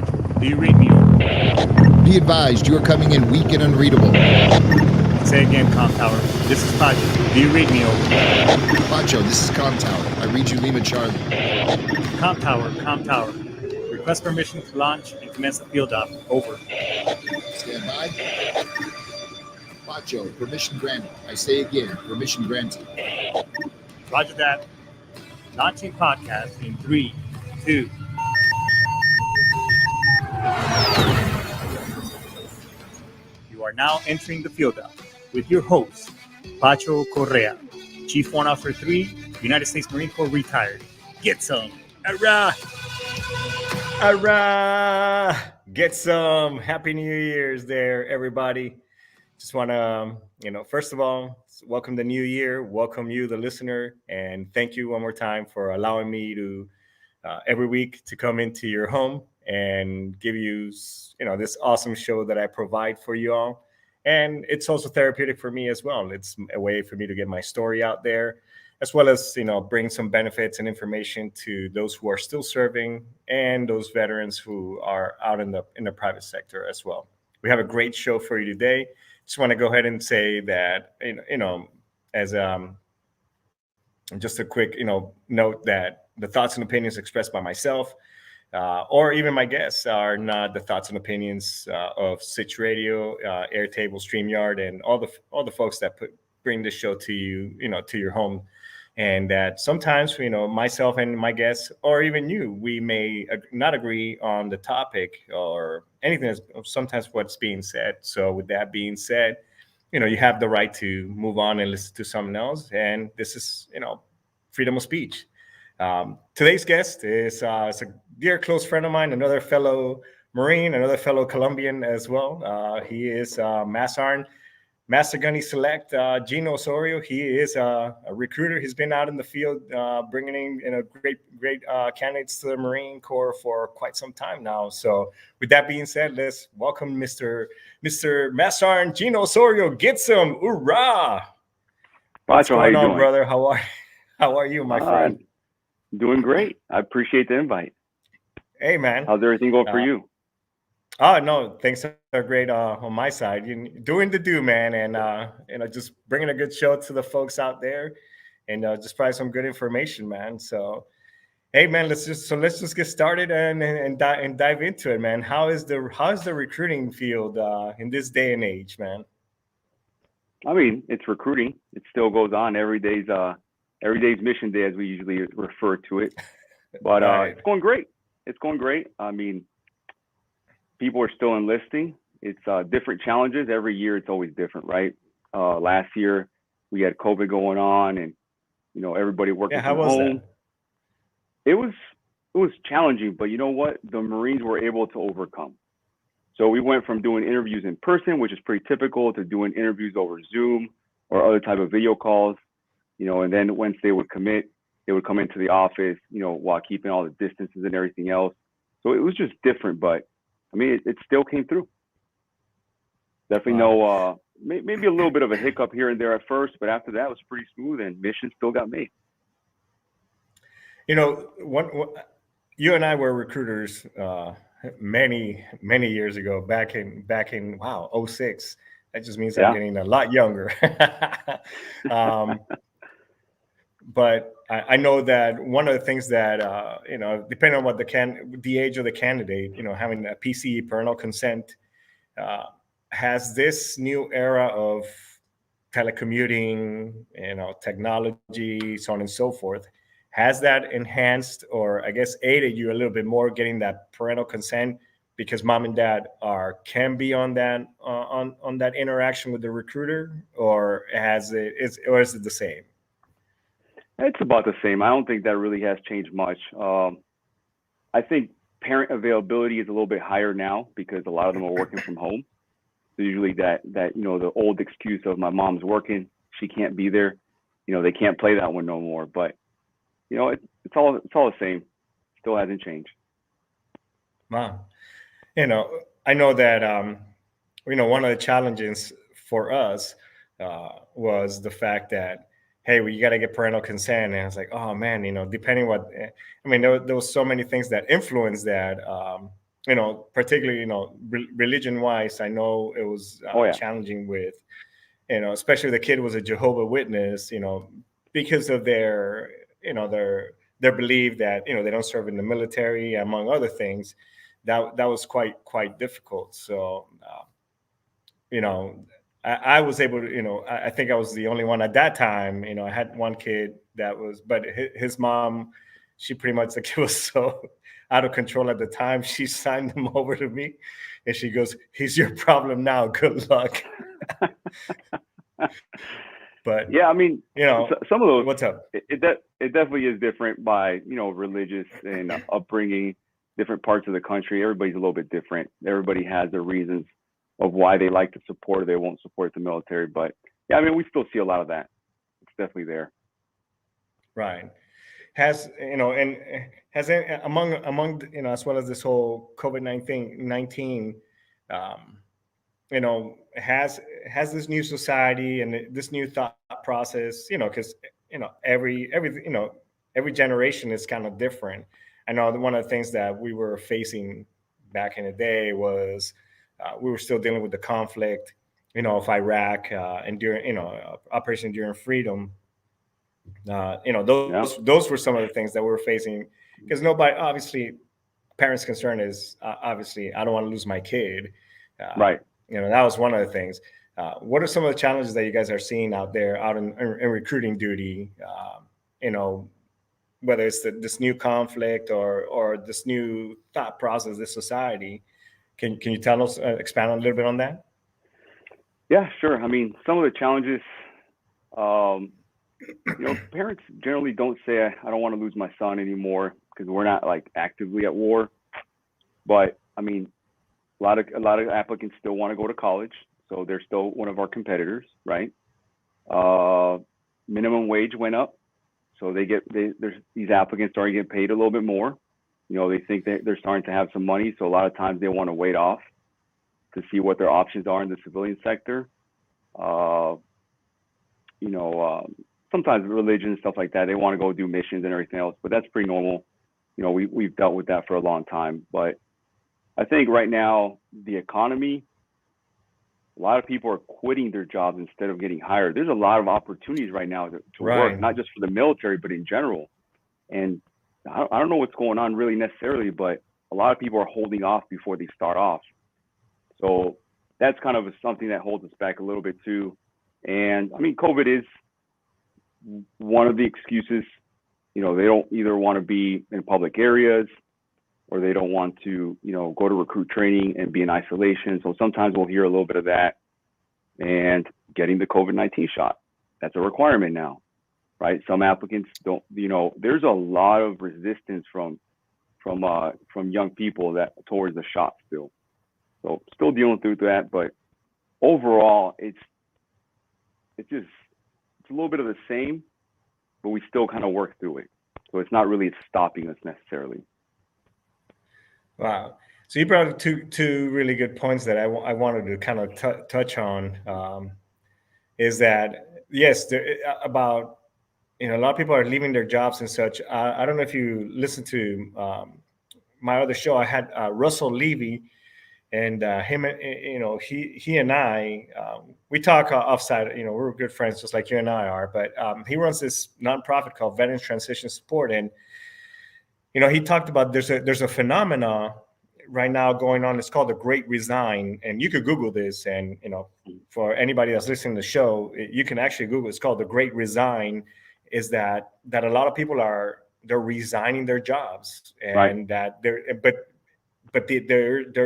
Pacho. Do you read me over? Be advised, you are coming in weak and unreadable. Say again, Com Tower. This is Pacho. Do you read me over? Pacho, this is Com Tower. I read you Lima Charlie. Com Tower, Com Tower. Request permission to launch and commence the field op. Over. Stand by. Pacho, permission granted. I say again, permission granted. Roger that. Launching podcast in 3, 2. You are now entering the field op with your host, Pacho Correa, Chief Warrant Officer 3, United States Marine Corps retired. Get some. Hurrah! Hurrah! Get some. Happy New Year's there, everybody. Just want to, first of all, welcome the new year. Welcome you, the listener. And thank you one more time for allowing me to, every week, to come into your home and give you, this awesome show that I provide for you all. And it's also therapeutic for me as well. It's a way for me to get my story out there, as well as, bring some benefits and information to those who are still serving and those veterans who are out in the private sector as well. We have a great show for you today. Just want to go ahead and say that, as just a quick, note that the thoughts and opinions expressed by myself or even my guests are not the thoughts and opinions of Sitch Radio, Airtable, StreamYard, and all the folks that bring this show to you, to your home. And that sometimes, myself and my guests, or even you, we may not agree on the topic or anything that's sometimes what's being said. So with that being said, you have the right to move on and listen to someone else. And this is, freedom of speech. Today's guest is a dear close friend of mine, another fellow Marine, another fellow Colombian as well. He is Master Gunny Select, Gino Osorio. He is a recruiter. He's been out in the field bringing in great candidates to the Marine Corps for quite some time now. So with that being said, let's welcome Mr. Master Gino Osorio. Get some. Hoorah! What's going on, brother? How are you, my friend? Doing great. I appreciate the invite. Hey, man. How's everything going for you? Oh, no, things are great on my side. You're doing the do, man, and just bringing a good show to the folks out there, and just probably some good information, man. So, hey, man, let's just get started and dive into it, man. How's the recruiting field in this day and age, man? I mean, it's recruiting. It still goes on. Every day's mission day, as we usually refer to it. But Right. It's going great. It's going great. I mean, people are still enlisting. It's different challenges. Every year it's always different, right? Last year we had COVID going on and, everybody working How from was home. that? It was challenging, but you know what? The Marines were able to overcome. So we went from doing interviews in person, which is pretty typical, to doing interviews over Zoom or other type of video calls, and then once they would commit, they would come into the office, while keeping all the distances and everything else. So it was just different, but I mean, it still came through. Definitely maybe a little bit of a hiccup here and there at first, but after that it was pretty smooth and mission still got made. You and I were recruiters many years ago, back in 06. That just means I'm getting a lot younger. But I know that one of the things that, depending on what the age of the candidate, having a PCE, parental consent, has this new era of telecommuting, technology, so on and so forth. Has that enhanced or I guess aided you a little bit more getting that parental consent because mom and dad can be on that on that interaction with the recruiter, or is it the same? It's about the same. I don't think that really has changed much. I think parent availability is a little bit higher now because a lot of them are working from home. So usually that the old excuse of my mom's working, she can't be there, they can't play that one no more. But it's all the same. Still hasn't changed. Wow. I know that one of the challenges for us was the fact that, hey, well, you got to get parental consent. And I was like, oh man, depending what, there was so many things that influenced that. particularly, religion-wise, I know it was challenging with, especially the kid was a Jehovah Witness, because of their, their belief that, they don't serve in the military, among other things. That was quite difficult. So, I was able to, I think I was the only one at that time. I had one kid that was, but his mom, she pretty much, the kid was so out of control at the time. She signed him over to me, and she goes, "He's your problem now. Good luck." But yeah, I mean, some of those. What's up? It definitely is different by religious and upbringing. Different parts of the country, everybody's a little bit different. Everybody has their reasons of why they like to support or they won't support the military. But yeah, I mean, we still see a lot of that. It's definitely there. Right. Has and has among as well as this whole COVID-19, has this new society and this new thought process, because every generation is kind of different. I know one of the things that we were facing back in the day was we were still dealing with the conflict, of Iraq and during Operation Enduring Freedom. Those were some of the things that we were facing, because nobody, obviously, parents' concern is obviously I don't want to lose my kid. Right. That was one of the things. What are some of the challenges that you guys are seeing out there, out in recruiting duty? Whether it's this new conflict or this new thought process, this society. Can you tell us, expand a little bit on that? Yeah, sure. I mean, some of the challenges, parents generally don't say, I don't want to lose my son anymore, because we're not like actively at war. But I mean, a lot of applicants still want to go to college, so they're still one of our competitors, right? Minimum wage went up, so these applicants starting to get paid a little bit more. They think that they're starting to have some money, so a lot of times they want to wait off to see what their options are in the civilian sector. Sometimes religion and stuff like that, they want to go do missions and everything else, but that's pretty normal. We've dealt with that for a long time. But I think right now, the economy, a lot of people are quitting their jobs instead of getting hired. There's a lot of opportunities right now to work, not just for the military, but in general. And I don't know what's going on really necessarily, but a lot of people are holding off before they start off. So that's kind of something that holds us back a little bit too. And I mean, COVID is one of the excuses. They don't either want to be in public areas, or they don't want to, go to recruit training and be in isolation. So sometimes we'll hear a little bit of that. And getting the COVID-19 shot, that's a requirement now, right? Some applicants don't, there's a lot of resistance from young people towards the shot still. So still dealing through that, but overall, it's a little bit of the same, but we still kind of work through it. So it's not really stopping us necessarily. Wow. So you brought up two really good points that I wanted to kind of touch on. Is that, yes, about, a lot of people are leaving their jobs and such. I don't know if you listened to my other show. I had Russell Levy, and him, he and I, we talk offside. We're good friends, just like you and I are. But he runs this nonprofit called Veterans Transition Support, and he talked about there's a phenomena right now going on. It's called the Great Resign, and you could Google this. And for anybody that's listening to the show, you can actually Google. It's called the Great Resign. Is that a lot of people they're resigning their jobs, and right. that there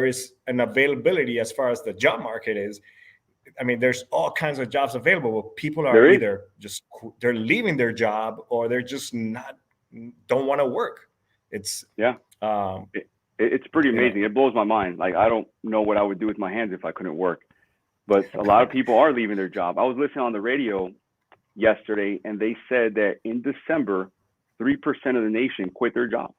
is an availability as far as the job market is. I mean, there's all kinds of jobs available, but people are either just they're leaving their job, or they're just don't want to work. It's it's pretty amazing. It blows my mind. Like, I don't know what I would do with my hands if I couldn't work. But a lot of people are leaving their job. I was listening on the radio yesterday, and they said that in December, 3% of the nation quit their job.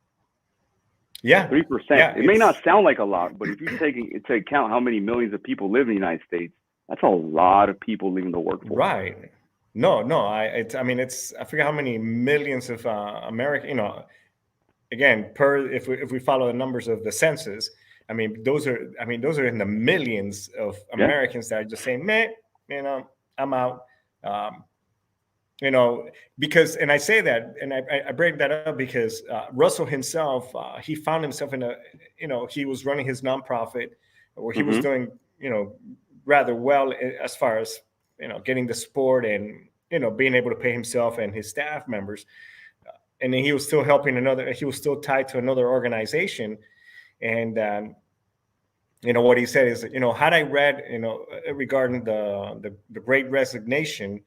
Yeah, 3%. It may not sound like a lot, but if you take into account how many millions of people live in the United States, that's a lot of people leaving the workforce. Right. No. I forget how many millions of American. Again, if we follow the numbers of the census, those are in the millions of Americans that are just saying, man, I'm out. Because, and I say that, and I bring that up because Russell himself, he found himself in he was running his nonprofit where he was doing, rather well as far as, getting the support and, being able to pay himself and his staff members. And then he was still he was still tied to another organization. And, what he said is, had I read, regarding the Great Resignation,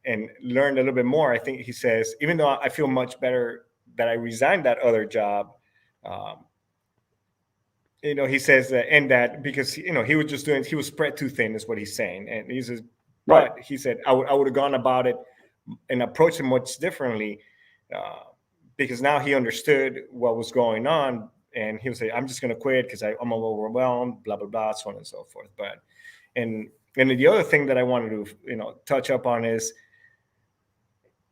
and learned a little bit more, I think he says, even though I feel much better that I resigned that other job, he says that, and that because, he was spread too thin is what he's saying. And he says, but he said, I would have gone about it and approached it much differently, because now he understood what was going on. And he would say, I'm just going to quit because I'm overwhelmed, blah, blah, blah, so on and so forth. But, and the other thing that I wanted to, touch up on is,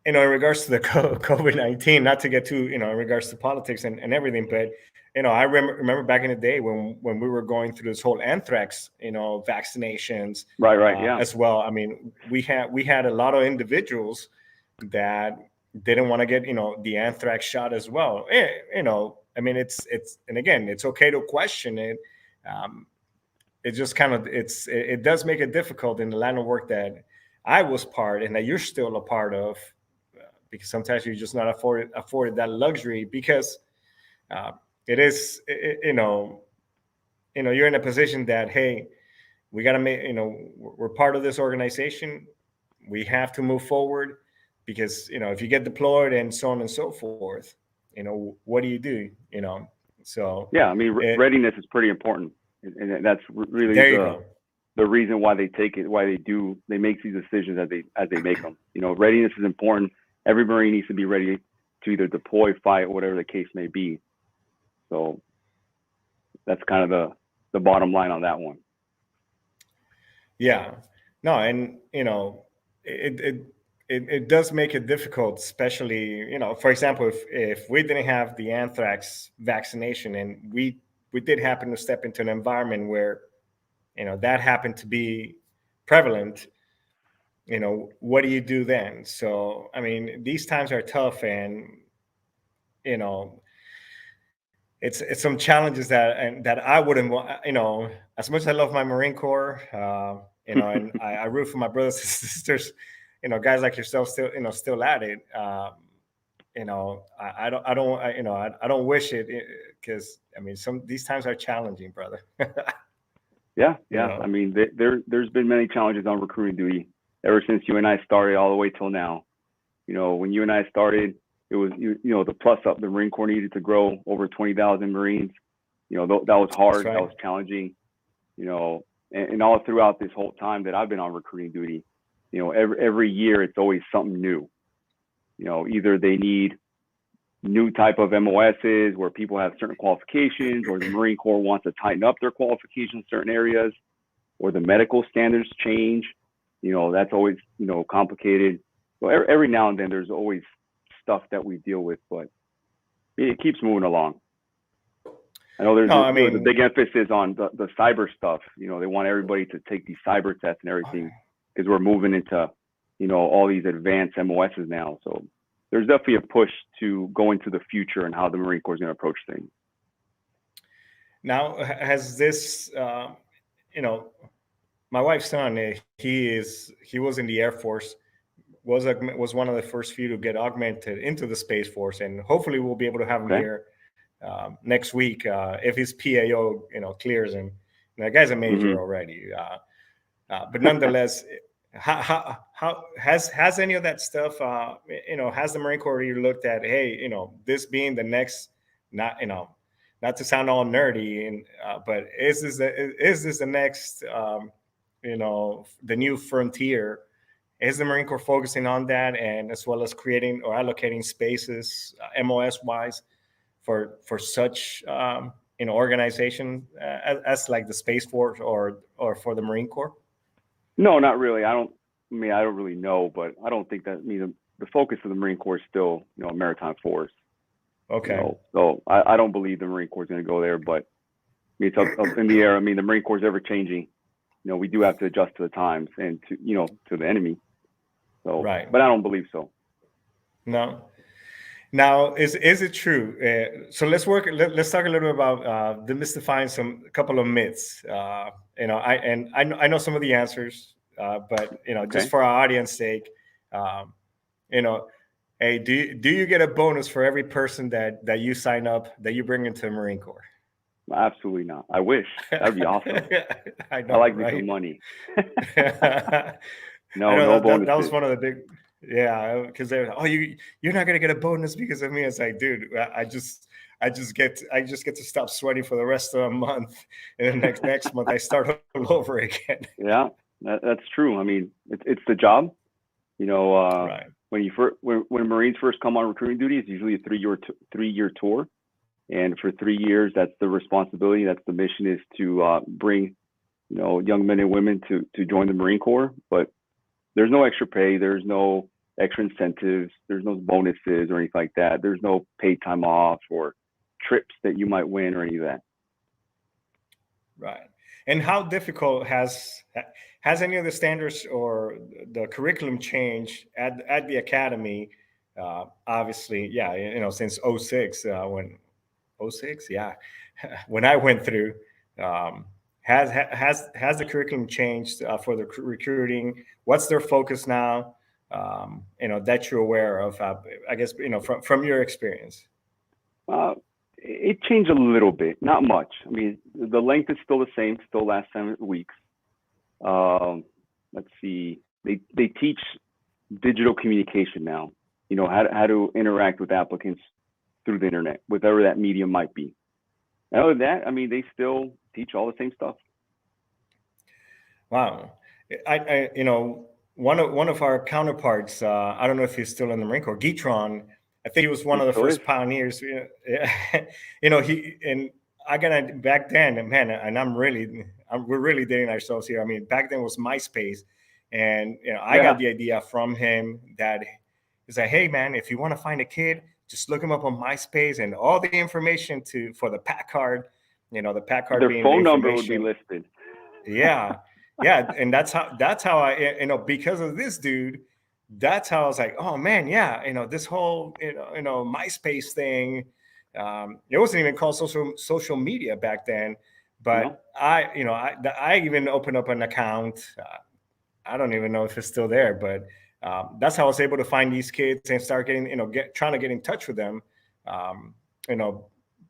in regards to the COVID-19, not to get too, in regards to politics and everything, but, I remember back in the day when we were going through this whole anthrax, vaccinations, as well. We had a lot of individuals that didn't want to get, the anthrax shot as well. It's and again, it's okay to question it. It just kind of, it does make it difficult in the line of work that I was part and that you're still a part of, because sometimes you're just not afforded that luxury because it is, you're in a position that, hey, we got to make, we're part of this organization. We have to move forward because, if you get deployed and so on and so forth, what do you do? So yeah, readiness is pretty important, and that's really the reason why they take it, why they make these decisions as they make them. Readiness is important. Every Marine needs to be ready to either deploy, fight, whatever the case may be. So that's kind of the bottom line on that one. Yeah, no, and it does make it difficult, especially, for example, if we didn't have the anthrax vaccination and we did happen to step into an environment where, that happened to be prevalent, what do you do then? So, these times are tough, and, it's some challenges that I wouldn't want, as much as I love my Marine Corps, and I root for my brothers and sisters, guys like yourself still at it. I don't wish it, because these times are challenging, brother. Yeah. There's been many challenges on recruiting duty ever since you and I started all the way till now. When you and I started, it was the plus up. The Marine Corps needed to grow over 20,000 Marines. That was hard. Right. That was challenging. And all throughout this whole time that I've been on recruiting duty, every year it's always something new. Either they need new type of MOSs where people have certain qualifications, or the Marine Corps wants to tighten up their qualifications in certain areas, or the medical standards change. That's always, complicated. So every now and then there's always stuff that we deal with, but it keeps moving along. I know there's a big emphasis on the cyber stuff. They want everybody to take these cyber tests and everything, because we're moving into, all these advanced MOSs now. So there's definitely a push to go into the future and how the Marine Corps is going to approach things. Now, has this, my wife's son, he was in the Air Force, was one of the first few to get augmented into the Space Force, and hopefully we'll be able to have him here next week if his PAO clears him. And that guy's a major already, but nonetheless, how has any of that stuff has the Marine Corps really looked at, hey, this being the next, not to sound all nerdy, and but is this the next the new frontier? Is the Marine Corps focusing on that, and as well as creating or allocating spaces MOS wise for such organization as like the Space Force or for the Marine Corps? No, not really. I don't really know, but I don't think that. The focus of the Marine Corps is still, a maritime force. Okay. So I don't believe the Marine Corps is going to go there, but it's up in the air. I mean, the Marine Corps is ever changing. We do have to adjust to the times and to the enemy. So, right. But I don't believe so. No. Now, is it true? So let's talk a little bit about demystifying a couple of myths. I know some of the answers, but just for our audience sake, hey, do you get a bonus for every person that you sign up, that you bring into the Marine Corps? Absolutely not. I wish. That'd be awesome. I know, I like right? me some money. No bonuses. That was one of the big, because they're like, oh, you're not gonna get a bonus because of me. It's like, dude, I just get to stop sweating for the rest of the month, and then next month I start all over again. Yeah, that's true. I mean, it's the job. Right. When Marines first come on recruiting duty, it's usually a 3-year tour, and for 3 years, that's the responsibility. That's the mission, is to bring young men and women to join the Marine Corps. But there's no extra pay. There's no extra incentives. There's no bonuses or anything like that. There's no paid time off or trips that you might win or any of that. Right. And how difficult has any of the standards or the curriculum changed at the academy? Obviously, since 06, when 06, when I went through, has the curriculum changed for the recruiting? What's their focus now? That you're aware of, I guess, from your experience. It changed a little bit, not much. I mean, the length is still the same, still lasts 7 weeks. Let's see, they teach digital communication now. How to interact with applicants through the internet, whatever that medium might be. And other than that, I mean, they still teach all the same stuff. Wow, I one of our counterparts. I don't know if he's still in the Marine Corps. Gitron, I think he was one of the first pioneers. He and I got back then, man, and we're really dating ourselves here. I mean, back then was MySpace, and I got the idea from him that he's like, hey man, if you want to find a kid, just look him up on MySpace, and all the information for the PAC card, the PAC card, their phone number would be listed. Yeah, and that's how I, because of this dude. That's how I was like, oh man, this whole MySpace thing. It wasn't even called social media back then, but I even opened up an account. I don't even know if it's still there, but that's how I was able to find these kids and start getting trying to get in touch with them.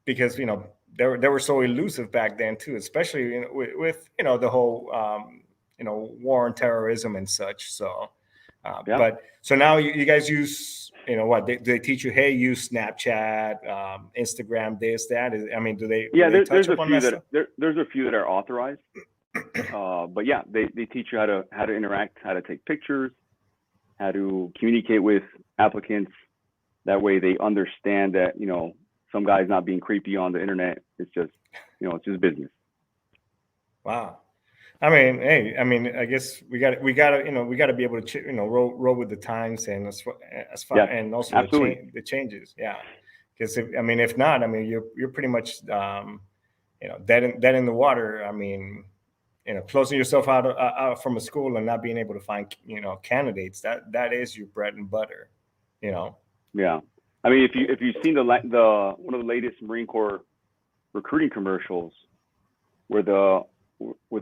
Because they were so elusive back then too, especially with the whole war on terrorism and such. So. But so now you guys use, what they teach you? Hey, use Snapchat, Instagram, this, that. I mean, do they? Yeah, do they there's a few there's a few that are authorized. But yeah, they teach you how to interact, how to take pictures, how to communicate with applicants. That way, they understand that some guy's not being creepy on the internet. It's just it's just business. Wow. I mean, hey, I guess we got to be able to roll with the times, and as far and also the changes, because if not, you're pretty much dead in the water. I mean, closing yourself out from a school and not being able to find candidates, that is your bread and butter, Yeah, I mean, if you've seen the one of the latest Marine Corps recruiting commercials, where the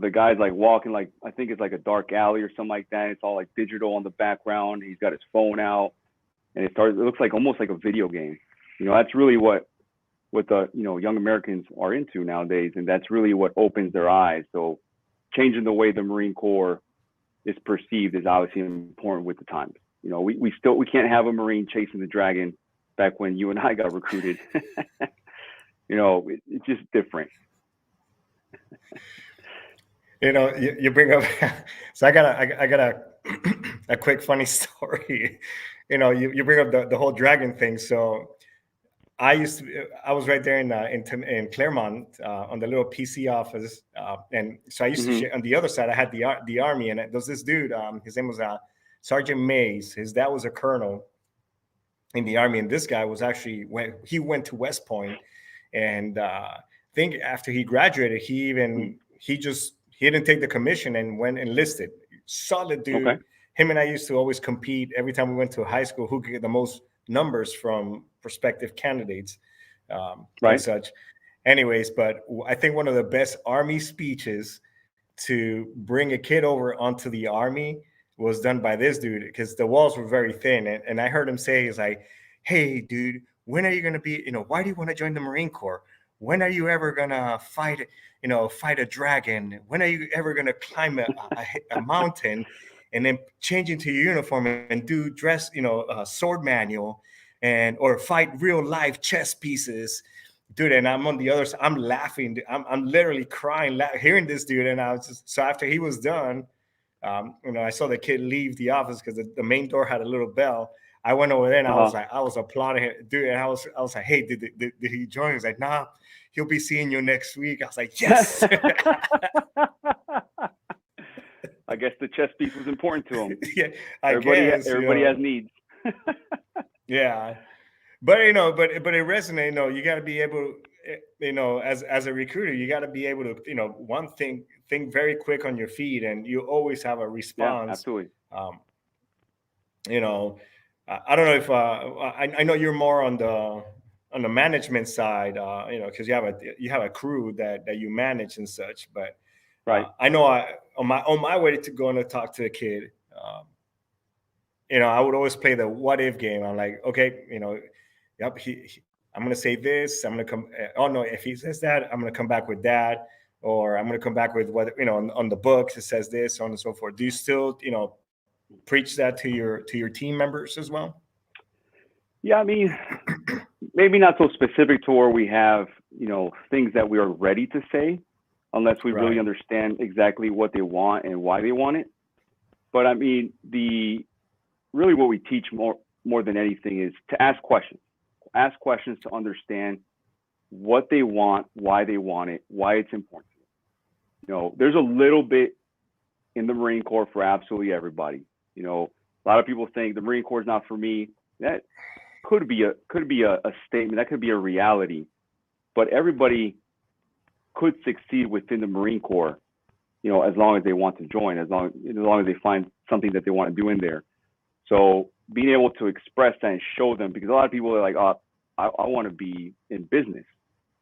guy's like walking, like I think it's like a dark alley or something like that. It's all like digital on the background. He's got his phone out, and it looks like almost like a video game. That's really what the young Americans are into nowadays, and that's really what opens their eyes. So changing the way the Marine Corps is perceived is obviously important with the times. We can't have a Marine chasing the dragon back when you and I got recruited. It's just different. You bring up. So I got a quick funny story. You bring up the whole dragon thing. So I was right there in Claremont on the little PC office, and so I used to share on the other side. I had the army, and there was this dude. His name was Sergeant Mays. His dad was a colonel in the army, and this guy was actually he went to West Point, and think after he graduated, he didn't take the commission and went enlisted. Solid dude. Okay. Him and I used to always compete every time we went to high school, who could get the most numbers from prospective candidates, and Right. such. Anyways, but I think one of the best Army speeches to bring a kid over onto the Army was done by this dude, because the walls were very thin. And I heard him say, "Is like, hey, dude, when are you going to be, why do you want to join the Marine Corps? When are you ever going to fight a dragon? When are you ever going to climb a mountain and then change into your uniform and do dress, sword manual or fight real life chess pieces?" Dude, and I'm on the other side. I'm laughing. I'm literally crying, hearing this dude. And I was just, so after he was done, I saw the kid leave the office because the main door had a little bell. I went over there and I was applauding him, dude. And I was like, "Hey, did he join?" He's like, "Nah, he'll be seeing you next week." I was like, "Yes." I guess the chess piece was important to him. Yeah, everybody has needs. Yeah. But but it resonates. You got to be able, as a recruiter, you got to be able to, one thing, think very quick on your feet, and you always have a response. Yeah, absolutely. I don't know if I know you're more on the management side, because you have a crew that you manage and such. But right, I know on my way to going to talk to a kid, I would always play the what if game. I'm like, okay, yep, I'm going to say this. I'm going to come. Oh no, if he says that, I'm going to come back with that, or I'm going to come back with what on the books it says this, so on and so forth. Do you still preach that to your team members as well? Yeah, I mean, maybe not so specific to where we have things that we are ready to say, unless we really understand exactly what they want and why they want it. But I mean, really what we teach more than anything is to ask questions. Ask questions to understand what they want, why they want it, why it's important to them. There's a little bit in the Marine Corps for absolutely everybody. A lot of people think the Marine Corps is not for me. That could be a statement. That could be a reality. But everybody could succeed within the Marine Corps, as long as they want to join, as long as they find something that they want to do in there. So being able to express that and show them, because a lot of people are like, "Oh, I want to be in business.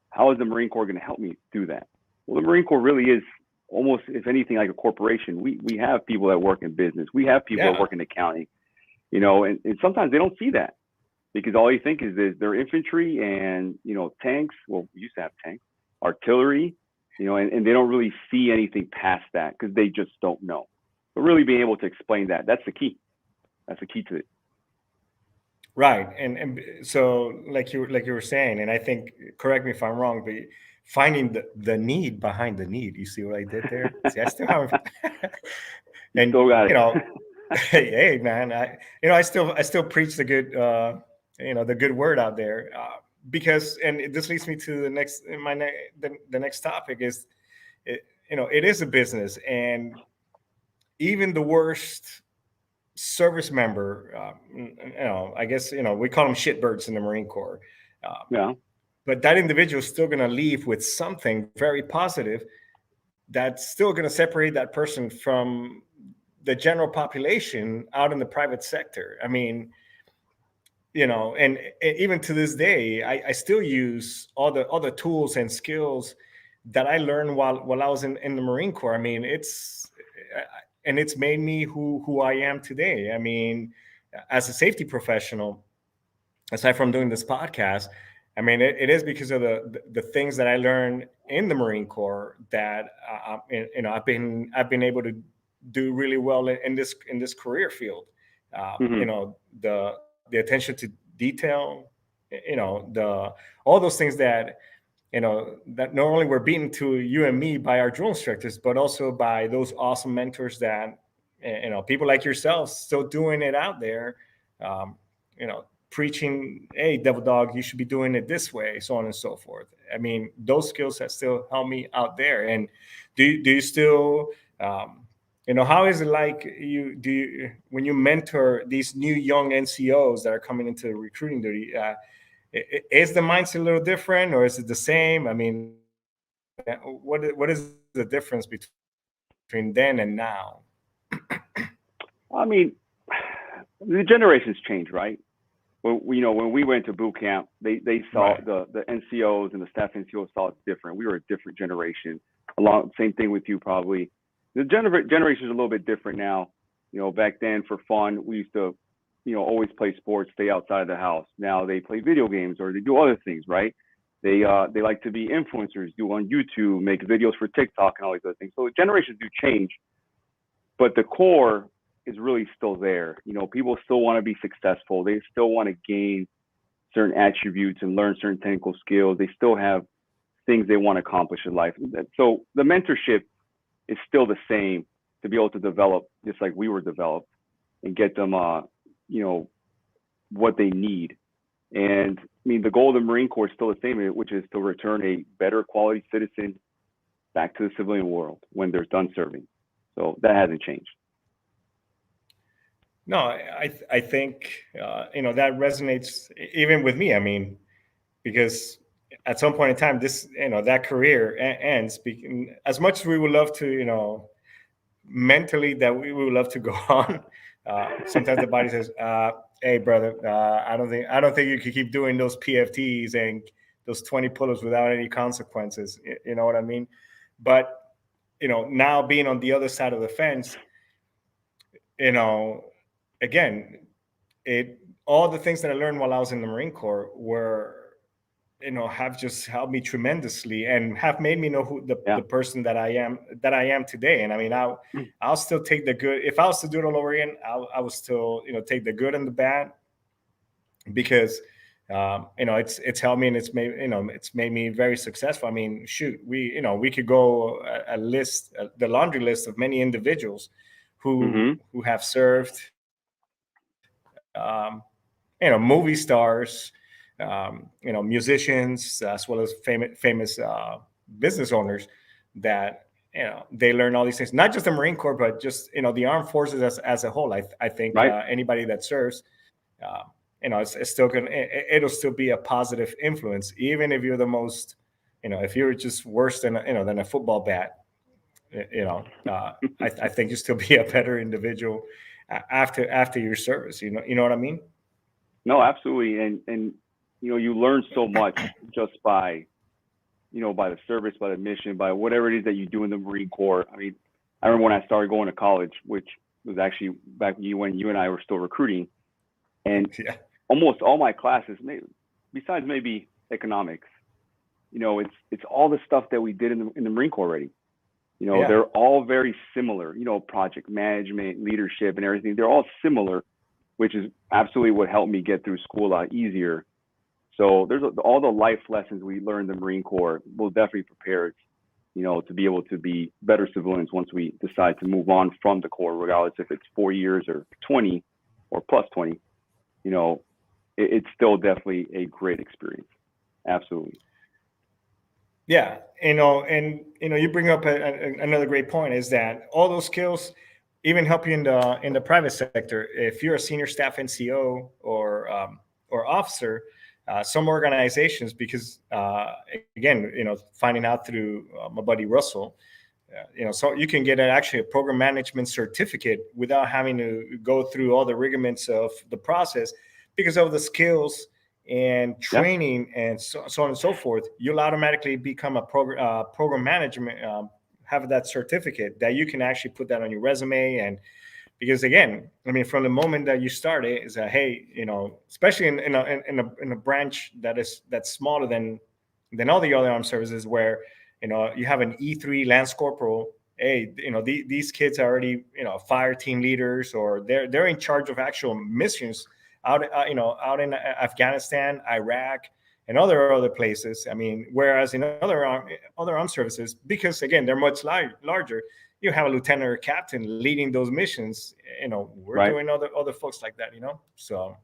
How is the Marine Corps going to help me do that?" Well, the Marine Corps really is almost, if anything, like a corporation. We have people that work in business. We have people that work in accounting, and sometimes they don't see that, because all you think is they're infantry and, tanks. Well, we used to have tanks, artillery, and they don't really see anything past that because they just don't know. But really being able to explain that's the key. That's the key to it. Right. And so like you were saying, and I think, correct me if I'm wrong, but finding the need behind the need. You see what I did there? See, I still have and still got it. Hey man, I still preach the good the good word out there, because, and this leads me to the next topic is, it is a business, and even the worst service member, I guess, we call them shitbirds in the Marine Corps. But that individual is still going to leave with something very positive that's still going to separate that person from the general population out in the private sector. I mean, and even to this day, I still use all the tools and skills that I learned while I was in the Marine Corps. I mean, it's made me who I am today. I mean, as a safety professional, aside from doing this podcast, I mean, it is because of the things that I learned in the Marine Corps that I've been able to do really well in this career field. The attention to detail, all those things that that not only were beaten to you and me by our drill instructors, but also by those awesome mentors that people like yourself still doing it out there. Preaching, "Hey, devil dog, you should be doing it this way," so on and so forth. I mean, those skills that still help me out there. And do you still, how is it like when you mentor these new young NCOs that are coming into recruiting duty? Is the mindset a little different, or is it the same? I mean, what is the difference between then and now? I mean, the generations change, right? Well, when we went to boot camp, they saw Right. the NCOs and the staff NCOs saw it different. We were a different generation. Same thing with you probably. The generation is a little bit different now. Back then for fun, we used to, always play sports, stay outside the house. Now they play video games or they do other things, right? They like to be influencers, do on YouTube, make videos for TikTok and all these other things. So generations do change, but the core is really still there. People still want to be successful. They still want to gain certain attributes and learn certain technical skills. They still have things they want to accomplish in life. So the mentorship is still the same, to be able to develop just like we were developed and get them, what they need. And I mean, the goal of the Marine Corps is still the same, which is to return a better quality citizen back to the civilian world when they're done serving. So that hasn't changed. No, I think that resonates even with me. I mean, because at some point in time, this that career ends. As much as we would love to, mentally that we would love to go on. Sometimes the body says, "Hey, brother, I don't think you can keep doing those PFTs and those 20 pull-ups without any consequences." You know what I mean? But now being on the other side of the fence, again, all the things that I learned while I was in the Marine Corps were, have just helped me tremendously and have made me know who the person that I am today. And I mean, I'll still take the good. If I was to do it all over again, I would still, take the good and the bad, because it's helped me and it's made me very successful. I mean, shoot, we could go the laundry list of many individuals who have served, movie stars, musicians, as well as famous business owners that they learn all these things, not just the Marine Corps, but just the armed forces as a whole. I think anybody that serves, it's still it'll still be a positive influence, even if you're the most, if you're just worse than a football bat. I think you still be a better individual after your service. You know what I mean? No, absolutely. And you learn so much just by the service, by the mission, by whatever it is that you do in the Marine Corps. I mean, I remember when I started going to college, which was actually back when you and I were still recruiting, and almost all my classes, besides maybe economics, it's all the stuff that we did in the Marine Corps already. They're all very similar, project management, leadership, and everything. They're all similar, which is absolutely what helped me get through school a lot easier. So there's all the life lessons we learned in the Marine Corps will definitely prepare us, to be able to be better civilians once we decide to move on from the Corps, regardless if it's 4 years or 20 or plus 20. It's still definitely a great experience. Absolutely. Yeah, and you bring up another great point, is that all those skills even help you in the private sector. If you're a senior staff NCO or officer, some organizations, because again, finding out through my buddy Russell, so you can get actually a program management certificate without having to go through all the rigaments of the process, because of the skills and training and so on and so forth. You'll automatically become a program management, have that certificate that you can actually put that on your resume. And because again, I mean, from the moment that you start it, is that, hey, especially in a branch that's smaller than all the other armed services, where you have an E3 Lance Corporal. Hey, these kids are already fire team leaders, or they're in charge of actual missions out in Afghanistan, Iraq, and other places. I mean, whereas in other armed services, because again they're much larger, you have a lieutenant or captain leading those missions. We're doing other folks like that. So.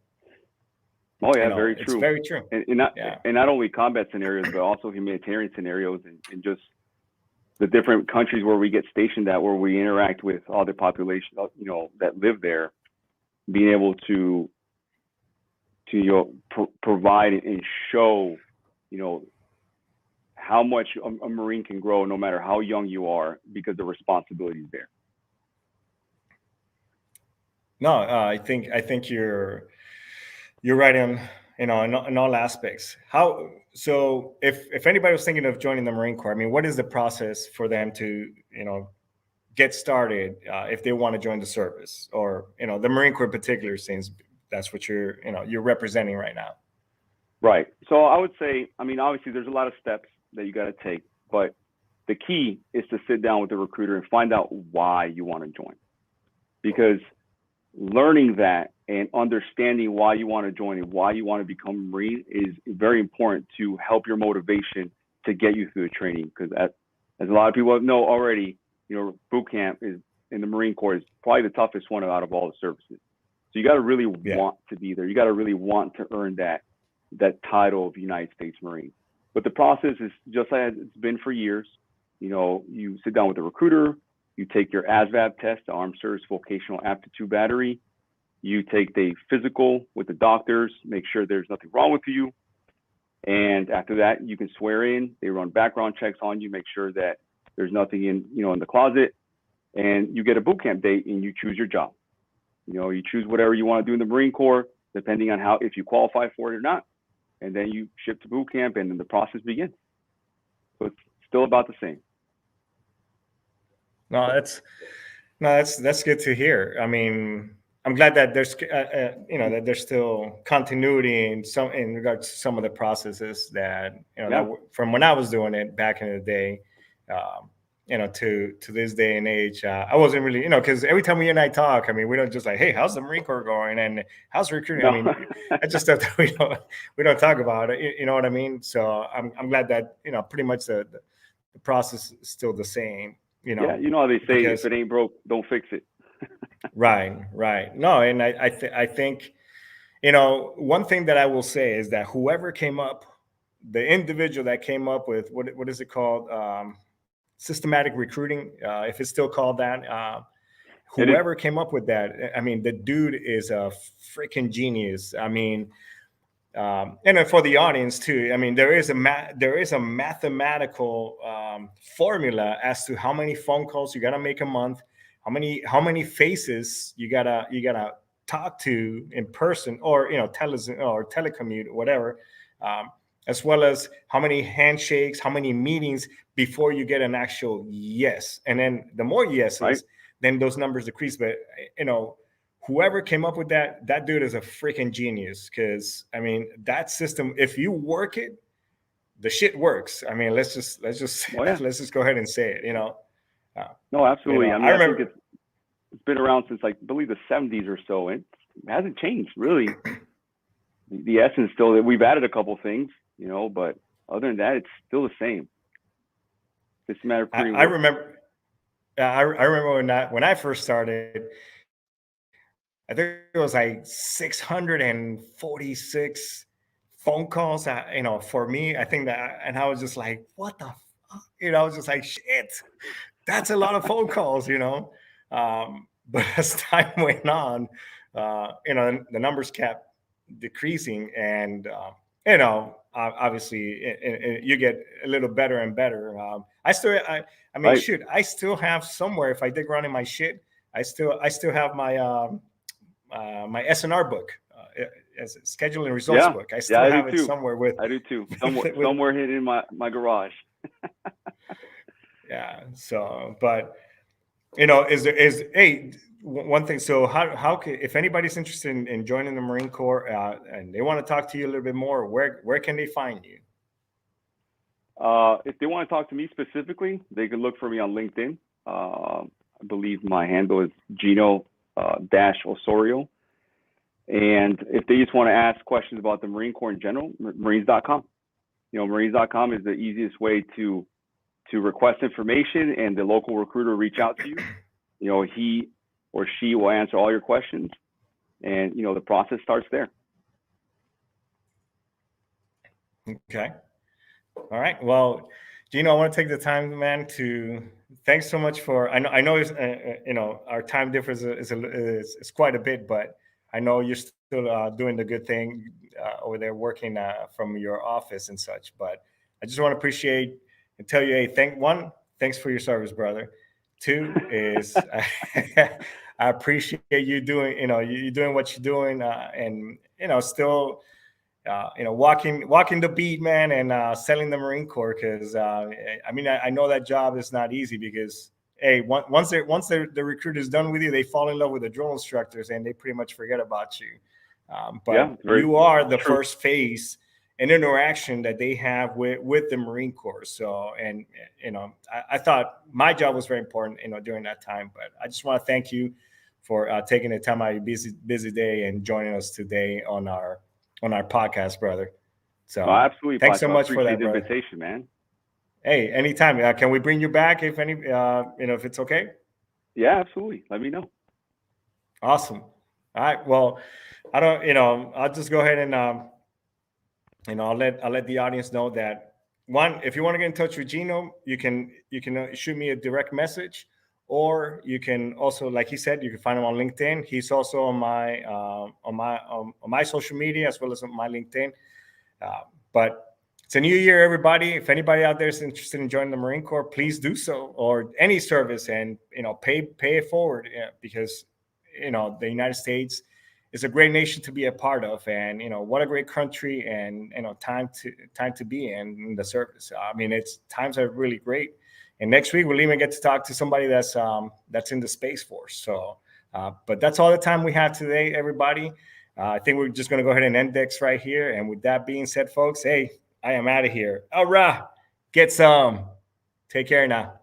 Oh yeah, very true. It's very true. And not only combat scenarios, but also humanitarian scenarios, and just the different countries where we get stationed at, where we interact with all the population, that live there, being able to provide and show, how much a Marine can grow no matter how young you are, because the responsibility is there. No, I think you're right in in all aspects. So if anybody was thinking of joining the Marine Corps, I mean, what is the process for them to get started if they want to join the service, or the Marine Corps in particular, since that's what you're representing right now? Right. So I would say, I mean, obviously there's a lot of steps that you got to take, but the key is to sit down with the recruiter and find out why you want to join, because learning that and understanding why you want to join and why you want to become a Marine is very important to help your motivation to get you through the training. Because as a lot of people know already, boot camp is in the Marine Corps is probably the toughest one out of all the services. So you got to really want to be there. You got to really want to earn that title of United States Marine. But the process is just like it's been for years. You sit down with the recruiter, you take your ASVAB test, the Armed Service Vocational Aptitude Battery. You take the physical with the doctors, make sure there's nothing wrong with you. And after that, you can swear in. They run background checks on you, make sure that there's nothing in the closet. And you get a boot camp date and you choose your job. You choose whatever you want to do in the Marine Corps, depending on if you qualify for it or not. And then you ship to boot camp and then the process begins. So it's still about the same. No, that's good to hear. I mean, I'm glad that there's that there's still continuity in regards to some of the processes that that from when I was doing it back in the day, to this day and age. I wasn't really because every time you and I talk, I mean, we don't just like, hey, how's the Marine Corps going and how's recruiting? No. I mean, that's just stuff that we don't talk about. You know what I mean? So I'm glad that pretty much the process is still the same. Yeah, how they say, if it ain't broke, don't fix it. Right. No, and I think, one thing that I will say is that whoever came up, the individual that came up with what is it called, systematic recruiting, if it's still called that, whoever came up with that, I mean, the dude is a freaking genius. I mean, and for the audience too, I mean, there is a mathematical formula as to how many phone calls you gotta make a month, how many faces you gotta talk to in person, or or telecommute, whatever, as well as how many handshakes, how many meetings before you get an actual yes. And then the more yeses, then those numbers decrease. But whoever came up with that dude is a freaking genius, because I mean, that system, if you work it, the shit works. I mean, let's just let's just go ahead and say it. No, absolutely. I mean, I remember, I think it's been around since, like, I believe the 70s or so, and it hasn't changed really. The essence still, that we've added a couple things, but other than that, it's still the same. It's a matter of I remember. I remember when I first started, I think it was like 646 phone calls. For me, I think that, and I was just like, what the fuck? I was just like, shit, that's a lot of phone calls, But as time went on, the numbers kept decreasing, and obviously, you get a little better and better. I still have somewhere, if I dig around in my shit, I still have my my SNR book, as a scheduling results book. I still have it somewhere with. I do too. Somewhere hidden in my garage. Yeah. So, but one thing. So how can, if anybody's interested in joining the Marine Corps and they want to talk to you a little bit more, where can they find you? If they want to talk to me specifically, they can look for me on LinkedIn. I believe my handle is Gino Osorio. And if they just want to ask questions about the Marine Corps in general, Marines.com. Marines.com is the easiest way to request information, and the local recruiter will reach out to you. He or she will answer all your questions, and the process starts there. Okay. All right. Well, Gino, I want to take the time, man, to thanks so much for. I know it's, our time difference is quite a bit, but I know you're still doing the good thing over there, working from your office and such. But I just want to appreciate and tell you, hey, thanks for your service, brother. Two is I appreciate you doing, you doing what you're doing, and still, walking the beat, man, and selling the Marine Corps. Because I know that job is not easy because, hey, once the recruit is done with you, they fall in love with the drill instructors and they pretty much forget about you. But you are the first face and interaction that they have with the Marine Corps. So, and I thought my job was very important, during that time. But I just want to thank you for taking the time out of your busy day and joining us today on our podcast, brother. So, absolutely. Thanks so much for that, brother. Invitation, man. Hey, anytime. Can we bring you back if if it's okay? Yeah, absolutely. Let me know. Awesome. All right. Well, I'll just go ahead and I'll let the audience know that, one, if you want to get in touch with Gino, you can shoot me a direct message, or you can also, like he said, you can find him on LinkedIn. He's also on my social media as well as on my LinkedIn. But it's a new year, everybody. If anybody out there is interested in joining the Marine Corps, please do so, or any service, and pay it forward, because the United States is a great nation to be a part of, and what a great country, and time to be in the service. Times are really great. And next week we'll even get to talk to somebody that's in the Space Force. So, but that's all the time we have today, everybody. I think we're just going to go ahead and end this right here. And with that being said, folks, hey, I am out of here. All right, get some. Take care now.